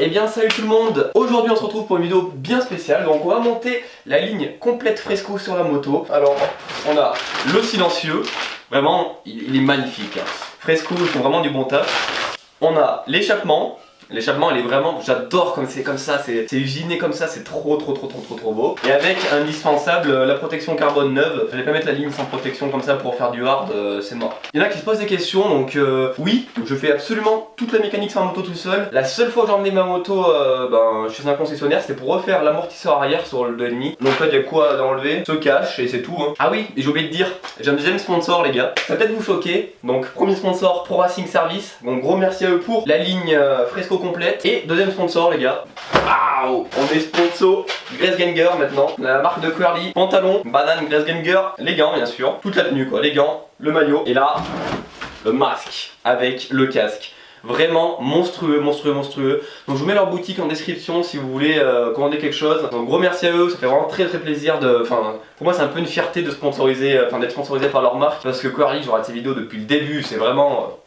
Eh bien salut tout le monde, aujourd'hui on se retrouve pour une vidéo bien spéciale. Donc on va monter la ligne complète Fresco sur la moto. Alors on a le silencieux, vraiment il est magnifique hein. Fresco ils font vraiment du bon taf. On a l'échappement. L'échappement elle est vraiment, j'adore comme c'est comme ça, c'est usiné comme ça, c'est trop beau. Et avec indispensable la protection carbone neuve. J'allais pas mettre la ligne sans protection comme ça pour faire du hard, c'est mort. Il y en a qui se posent des questions, donc oui, je fais absolument toute la mécanique sur ma moto tout seul. La seule fois que j'ai emmené ma moto chez un concessionnaire, c'était pour refaire l'amortisseur arrière sur le 2,5. Donc là il y a quoi à enlever, se cache et c'est tout hein. Ah oui, et j'ai oublié de dire, j'ai un deuxième sponsor les gars, ça va peut-être vous choquer. Donc premier sponsor, Pro Racing Service, donc gros merci à eux pour la ligne Fresco complète. Et deuxième sponsor les gars, waouh, on est sponsor Graceganger maintenant, la marque de Querly, pantalon, banane Graceganger, les gants bien sûr, toute la tenue quoi, les gants, le maillot et là le masque avec le casque. Vraiment monstrueux. Donc je vous mets leur boutique en description si vous voulez commander quelque chose. Donc gros merci à eux, ça fait vraiment très plaisir de. Enfin pour moi c'est un peu une fierté de sponsoriser, d'être sponsorisé par leur marque. Parce que Querly, je regarde ces vidéos depuis le début, c'est vraiment.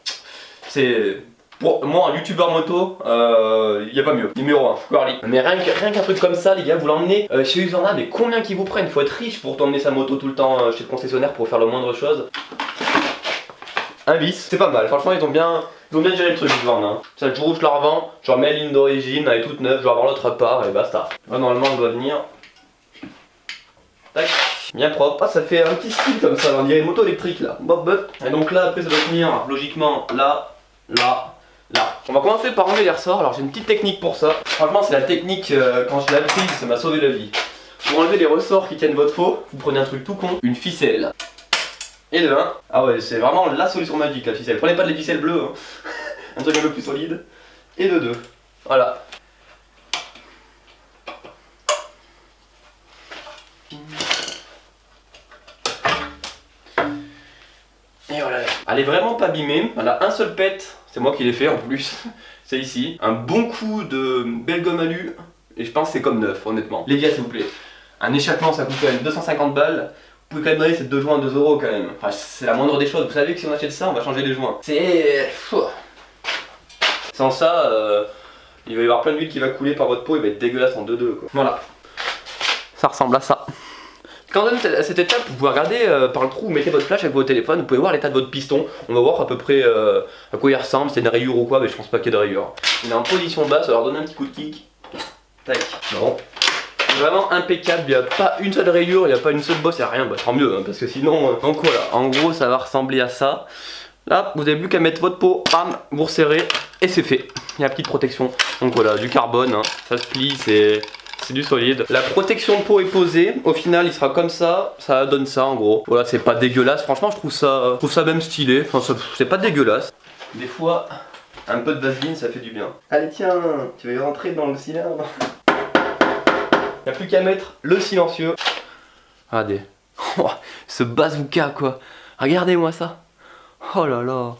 Pour moi, un youtubeur moto, il n'y a pas mieux. Numéro 1, Querly. Mais rien qu'un truc comme ça, les gars, vous l'emmenez chez Husqvarna, mais combien qu'ils vous prennent? Faut être riche pour t'emmener sa moto tout le temps chez le concessionnaire pour faire le moindre chose. Un vis, c'est pas mal. Franchement, ils ont bien géré le truc Husqvarna. Hein. Ça, le jour où je la revends, je remets la ligne d'origine, elle est toute neuve, je vais avoir l'autre part et basta. Là, normalement, on doit venir. Tac. Bien propre. Ah, ça fait un petit style comme ça, on dirait une moto électrique là. Bob. Et donc là, après, ça doit tenir logiquement là. On va commencer par enlever les ressorts. Alors j'ai une petite technique pour ça. Franchement c'est la technique quand je l'ai apprise, ça m'a sauvé la vie. Pour enlever les ressorts qui tiennent votre faux, vous prenez un truc tout con, une ficelle. Et de 1. Ah ouais, c'est vraiment la solution magique la ficelle. Prenez pas de ficelles bleues, hein. Un truc un peu plus solide. Et de 2. Voilà. Et voilà. Elle est vraiment pas abîmée. Elle a un seul pet. C'est moi qui l'ai fait en plus, c'est ici. Un bon coup de belle gomme alu, et je pense que c'est comme neuf, honnêtement. Les gars, s'il vous plaît, un échappement ça coûte quand même 250 balles. Vous pouvez quand même donner ces 2 joints à 2 € quand même. Enfin, c'est la moindre des choses. Vous savez que si on achète ça, on va changer les joints. Sans ça, il va y avoir plein d'huile qui va couler par votre peau, il va être dégueulasse en 2-2 quoi. Voilà. Ça ressemble à ça. Quand on est à cette étape, vous pouvez regarder par le trou, vous mettez votre flash avec votre téléphone, vous pouvez voir l'état de votre piston. On va voir à peu près à quoi il ressemble, c'est une rayure ou quoi, mais je pense pas qu'il y ait de rayure. Il est en position basse, alors donner un petit coup de kick. Tac. Bon. Vraiment impeccable, il n'y a pas une seule rayure, il n'y a pas une seule bosse, il n'y a rien, bah, tant mieux, hein, parce que sinon. Donc voilà, en gros ça va ressembler à ça. Là, vous n'avez plus qu'à mettre votre peau, bam, vous resserrez, et c'est fait. Il y a une petite protection. Donc voilà, du carbone, hein, ça se plie, c'est du solide. La protection de peau est posée. Au final, il sera comme ça. Ça donne ça en gros. Voilà, c'est pas dégueulasse. Franchement, je trouve ça même stylé. Enfin, c'est pas dégueulasse. Des fois, un peu de vaseline, ça fait du bien. Allez, tiens, tu vas y rentrer dans le cylindre. Il n'y a plus qu'à mettre le silencieux. Regardez. Oh, ce bazooka quoi. Regardez-moi ça. Oh là là.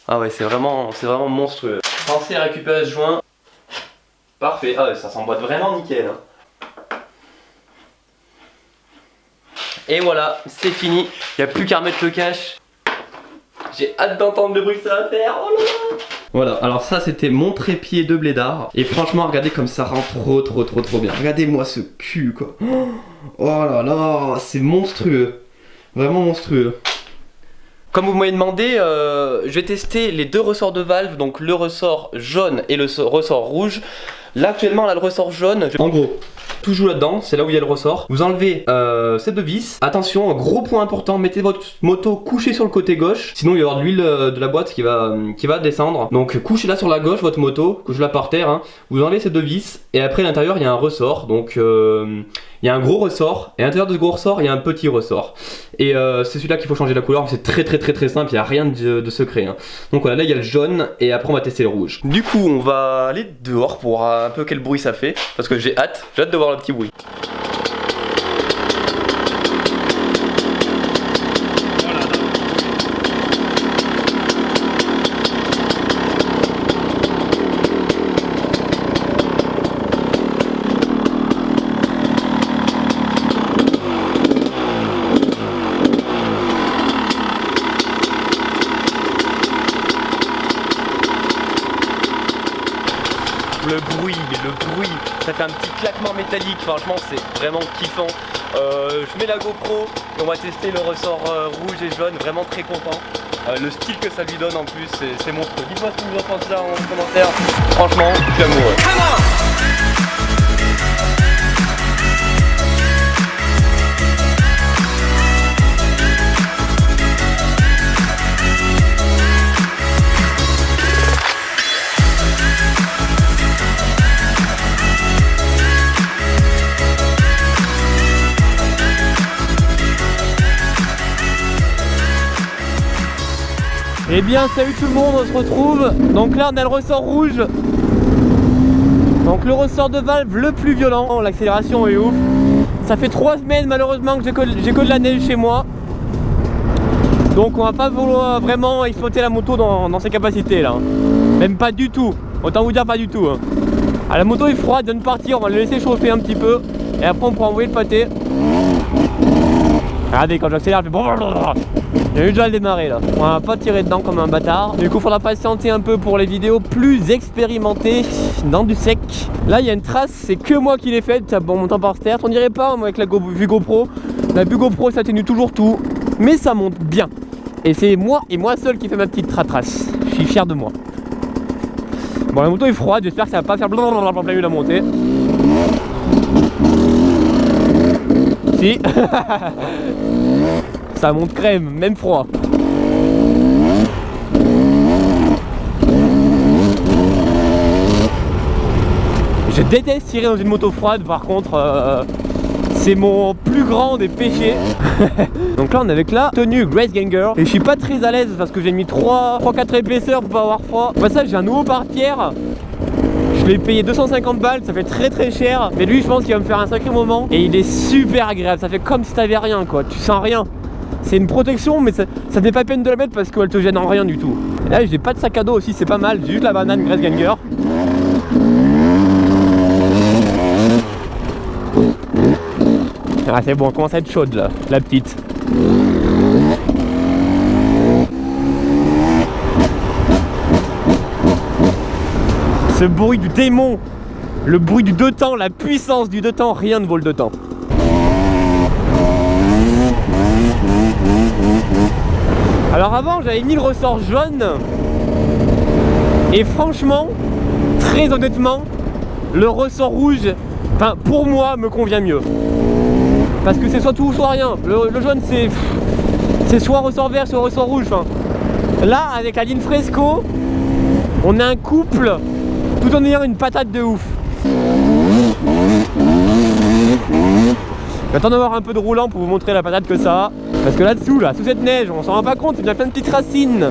Ah ouais, c'est vraiment monstrueux. Pensez à récupérer ce joint. Parfait. Ah ouais, ça s'emboîte vraiment nickel. Hein. Et voilà, c'est fini. Il n'y a plus qu'à remettre le cache. J'ai hâte d'entendre le bruit que ça va faire. Oh là là. Voilà, alors ça c'était mon trépied de blédard. Et franchement, regardez comme ça rend trop bien. Regardez-moi ce cul quoi. Oh là là, c'est monstrueux. Vraiment monstrueux. Comme vous m'avez demandé, je vais tester les 2 ressorts de valve, donc le ressort jaune et le ressort rouge. Là actuellement on a le ressort jaune. En gros, tout joue là-dedans, c'est là où il y a le ressort. Vous enlevez ces 2 vis. Attention, gros point important, mettez votre moto couchée sur le côté gauche. Sinon il va y avoir de l'huile de la boîte qui va descendre. Donc couchez-la sur la gauche votre moto, couchez-la par terre. Hein. Vous enlevez ces 2 vis et après à l'intérieur il y a un ressort. Donc il y a un gros ressort et à l'intérieur de ce gros ressort il y a un petit ressort. Et c'est celui-là qu'il faut changer la couleur. C'est très simple, il n'y a rien de secret. Hein. Donc voilà, là il y a le jaune et après on va tester le rouge. Du coup on va aller dehors pour voir un peu quel bruit ça fait. Parce que j'ai hâte de voir le petit bruit. le bruit, ça fait un petit claquement métallique, franchement c'est vraiment kiffant. Je mets la GoPro et on va tester le ressort rouge et jaune, vraiment très content. Le style que ça lui donne en plus, c'est monstrueux. Dites-moi ce que vous en pensez là en commentaire, franchement je suis amoureux. Eh bien salut tout le monde, on se retrouve. Donc là on a le ressort rouge. Donc le ressort de valve le plus violent. L'accélération est ouf. Ça fait 3 semaines malheureusement que j'ai que de la neige chez moi. Donc on va pas vouloir vraiment exploiter la moto dans ses capacités là. Même pas du tout. Autant vous dire pas du tout. Ah, la moto est froide, vient de partir, on va le laisser chauffer un petit peu. Et après on pourra envoyer le pâté. Regardez quand j'accélère, il fait blablabla. Il a eu déjà le démarrer là. On va pas tirer dedans comme un bâtard. Du coup faudra patienter un peu pour les vidéos plus expérimentées dans du sec. Là il y a une trace, c'est que moi qui l'ai faite, bon montant par terre. On dirait pas moi avec la vue GoPro. La vue GoPro ça atténue toujours tout. Mais ça monte bien. Et c'est moi et moi seul qui fait ma petite trace. Je suis fier de moi. Bon la moto est froide, j'espère que ça va pas faire blablabla en plein milieu de la montée. Si. Ça monte crème, même froid. Je déteste tirer dans une moto froide, par contre, c'est mon plus grand des péchés. Donc là on est avec la tenue Grace Ganger. Et je suis pas très à l'aise parce que j'ai mis 3-4 épaisseurs pour pas avoir froid. Pour ça j'ai un nouveau pare-pierre. Je l'ai payé 250 balles, ça fait très cher. Mais lui je pense qu'il va me faire un sacré moment. Et il est super agréable, ça fait comme si t'avais rien quoi, tu sens rien. C'est une protection mais ça n'est pas peine de la mettre parce qu'elle te gêne en rien du tout. Et là j'ai pas de sac à dos aussi, c'est pas mal, j'ai juste la banane Grace Ganger. Ah c'est bon, elle commence à être chaude là, la petite. Ce bruit du démon, le bruit du deux temps, la puissance du deux temps, rien ne vaut le deux temps. Alors avant j'avais mis le ressort jaune et franchement, très honnêtement, le ressort rouge, enfin pour moi me convient mieux. Parce que c'est soit tout soit rien. Le jaune c'est soit ressort vert soit ressort rouge. Enfin, là avec la ligne Fresco, on a un couple tout en ayant une patate de ouf. J'attends d'avoir un peu de roulant pour vous montrer la patate que ça a. Parce que là-dessous, là, sous cette neige, on s'en rend pas compte, il y a plein de petites racines.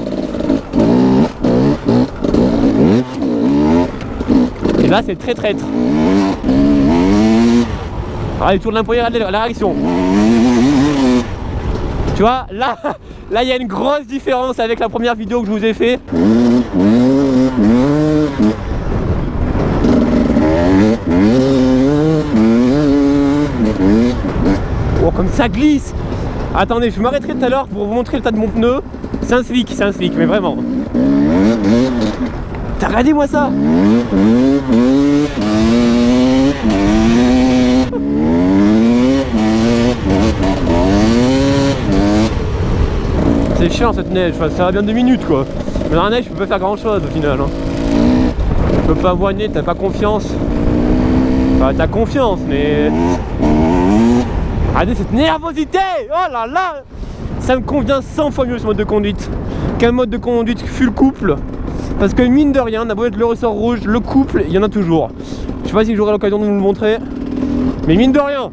Et là, c'est très traître. Ah, il tourne l'employé, regardez la réaction. Tu vois, là, il y a une grosse différence avec la première vidéo que je vous ai fait. Oh, comme ça glisse. Attendez, je m'arrêterai tout à l'heure pour vous montrer le tas de mon pneu. C'est un slick, mais vraiment. T'as regardé moi ça? C'est chiant cette neige, ça va bien 2 minutes quoi. Mais dans la neige, je peux pas faire grand chose au final. Hein. Tu peux pas avoiner, t'as pas confiance. Enfin, t'as confiance, mais. Regardez cette nervosité! Oh là là! Ça me convient 100 fois mieux ce mode de conduite qu'un mode de conduite full couple. Parce que mine de rien, on a beau être le ressort rouge, le couple, il y en a toujours. Je sais pas si j'aurai l'occasion de vous le montrer. Mais mine de rien,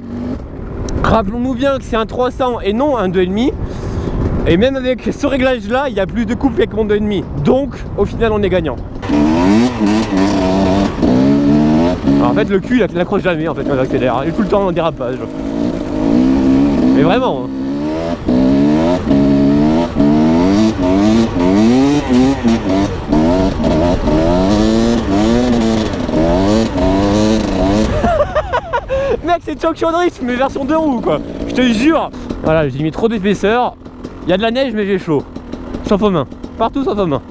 rappelons-nous bien que c'est un 300 et non un 2,5. Et même avec ce réglage là, il y a plus de couple avec mon 2,5. Donc, au final, on est gagnant. Alors, en fait, le cul, il n'accroche jamais en fait quand j'accélère. Il est tout le temps en dérapage. Mais vraiment. Mec, c'est Junction Drift, mais version 2 roues quoi. Je te jure. Voilà, j'ai mis trop d'épaisseur. Il y a de la neige, mais j'ai chaud. Sauf aux mains. Partout sauf aux mains.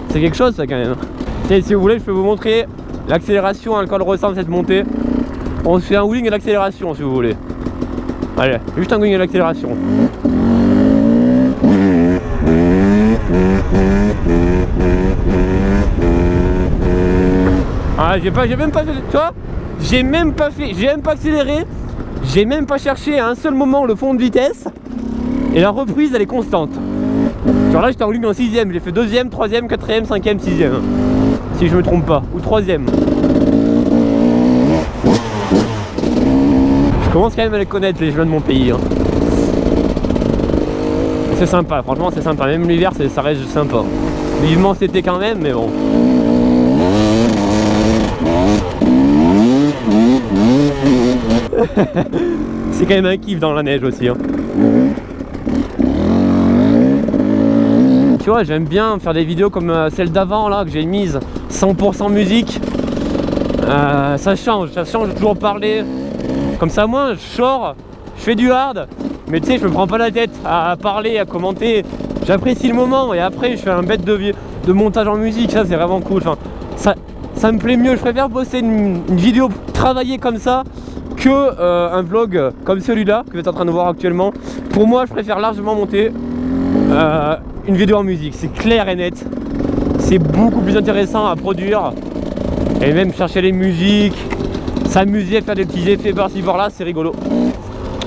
C'est quelque chose ça quand même. Et si vous voulez, je peux vous montrer L'accélération, à quoi elle ressemble cette montée. On se fait un wing à l'accélération si vous voulez. Allez, juste un wing à l'accélération. Ah, j'ai même pas fait, tu vois, j'ai même pas accéléré, j'ai même pas cherché à un seul moment le fond de vitesse, et la reprise elle est constante. Genre là j'étais en ligne en 6ème, j'ai fait 2ème, 3ème, 4ème, 5ème, 6ème, si je me trompe pas, ou 3ème. Je commence quand même à les connaître les chemins de mon pays. Hein. C'est sympa, franchement c'est sympa, même l'hiver ça reste sympa. Vivement cet été quand même, mais bon. C'est quand même un kiff dans la neige aussi. Hein. Tu vois, j'aime bien faire des vidéos comme celle d'avant là que j'ai mise 100% musique. Ça change de toujours parler. Comme ça, moi, je sors, je fais du hard, mais tu sais, je me prends pas la tête à parler, à commenter. J'apprécie le moment et après, je fais un bête de montage en musique. Ça, c'est vraiment cool. Enfin, ça me plaît mieux. Je préfère bosser une vidéo travaillée comme ça que un vlog comme celui-là que vous êtes en train de voir actuellement. Pour moi, je préfère largement monter une vidéo en musique. C'est clair et net. C'est beaucoup plus intéressant à produire et même chercher les musiques, s'amuser, faire des petits effets par-ci par-là, c'est rigolo.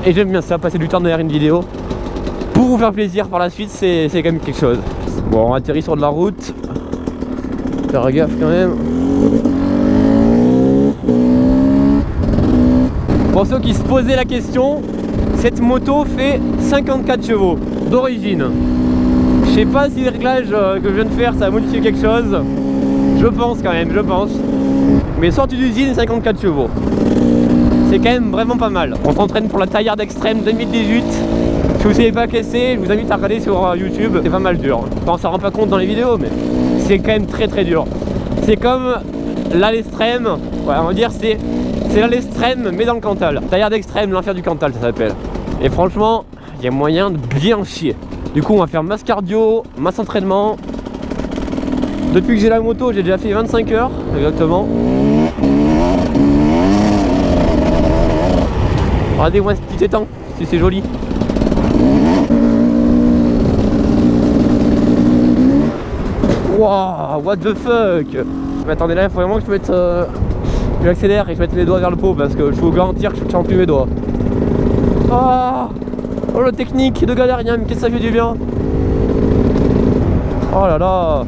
Et j'aime bien ça, passer du temps derrière une vidéo pour vous faire plaisir par la suite, c'est quand même quelque chose. Bon, on atterrit sur de la route. Faire gaffe quand même. Pour ceux qui se posaient la question, cette moto fait 54 chevaux d'origine. Je sais pas si les réglages que je viens de faire ça a modifié quelque chose. Je pense quand même, je pense. Mais sortie d'usine, 54 chevaux. C'est quand même vraiment pas mal. On s'entraîne pour la Taillarde Extrême 2018. Si vous savez pas qu'est-ce que c'est, je vous invite à regarder sur YouTube. C'est pas mal dur. Enfin, on s'en rend pas compte dans les vidéos, mais c'est quand même très dur. C'est comme l'Al Extrême. Ouais, on va dire c'est l'Al Extrême mais dans le Cantal. Taillarde Extrême, l'enfer du Cantal ça s'appelle. Et franchement, il y a moyen de bien chier. Du coup, on va faire masse cardio, masse entraînement. Depuis que j'ai la moto, j'ai déjà fait 25 heures exactement. Regardez-moi ce petit étang, si c'est joli. Wow, what the fuck. Mais attendez là, il faut vraiment que je mette... je accélère et que je mette mes doigts vers le pot parce que je peux vous garantir que je ne tiens plus mes doigts. Oh la technique de galérien, mais qu'est-ce que ça fait du bien. Oh là là.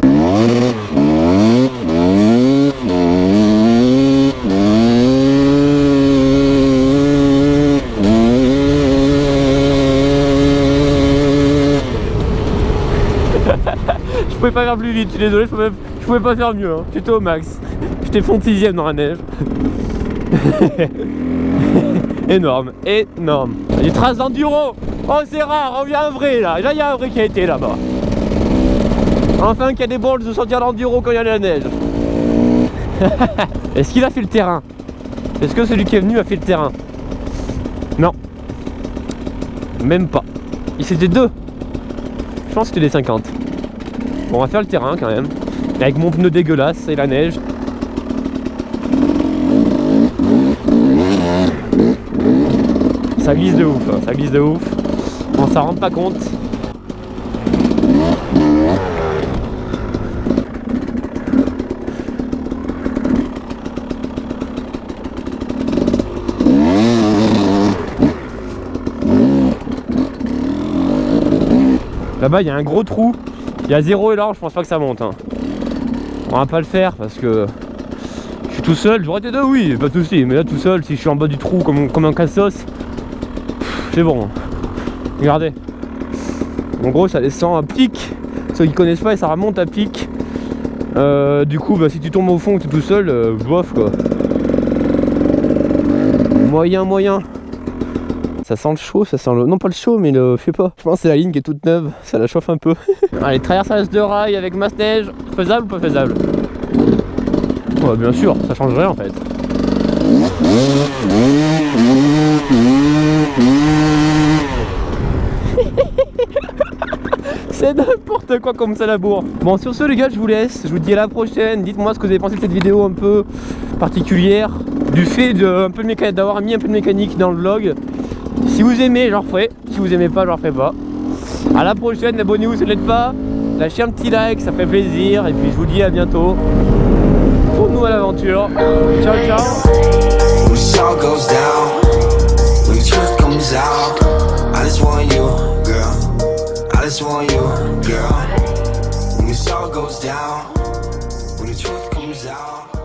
Je pouvais pas faire plus vite, je suis désolé, je pouvais pas faire mieux, hein. J'étais au max. J'étais fond de 6ème dans la neige. Énorme, énorme. Des traces d'enduro. Oh c'est rare, on vient un vrai là. Là il y a un vrai qui a été là-bas. Enfin qu'il y a des balles de sortir l'enduro quand il y a de la neige. Est-ce qu'il a fait le terrain? Est-ce que celui qui est venu a fait le terrain? Non. Même pas. Il c'était deux. Je pense que c'était des 50. Bon, on va faire le terrain quand même. Avec mon pneu dégueulasse et la neige. Ça glisse de ouf, hein, ça glisse de ouf. On s'en rend pas compte. Là-bas il y a un gros trou. Il y a 0 élan, je pense pas que ça monte. Hein. On va pas le faire parce que je suis tout seul. J'aurais été deux, oui, pas de soucis. Mais là tout seul, si je suis en bas du trou comme un cassos, c'est bon. Regardez. En gros ça descend à pic. Ceux qui connaissent pas, et ça remonte à pic. Du coup bah, si tu tombes au fond et que tu es tout seul, bof quoi. Moyen. Ça sent le chaud, ça sent le... Non pas le chaud mais le... Je sais pas. Je pense que c'est la ligne qui est toute neuve. Ça la chauffe un peu. Allez, traversage de rail avec masse neige. Faisable ou pas faisable? Ouais bien sûr, ça change rien en fait. C'est n'importe quoi comme ça la bourre. Bon, sur ce les gars, je vous laisse. Je vous dis à la prochaine. Dites-moi ce que vous avez pensé de cette vidéo un peu particulière, du fait d'avoir mis un peu de mécanique dans le vlog. Si vous aimez, j'en referai. Si vous aimez pas, j'en referai pas. À la prochaine, abonnez-vous si vous ne l'êtes pas. Lâchez un petit like, ça fait plaisir. Et puis je vous dis à bientôt pour une nouvelle aventure. Ciao ciao. When the sun goes down, when the truth comes out, I just want you, girl. I just want you, girl. When the sun goes down, when the truth comes out.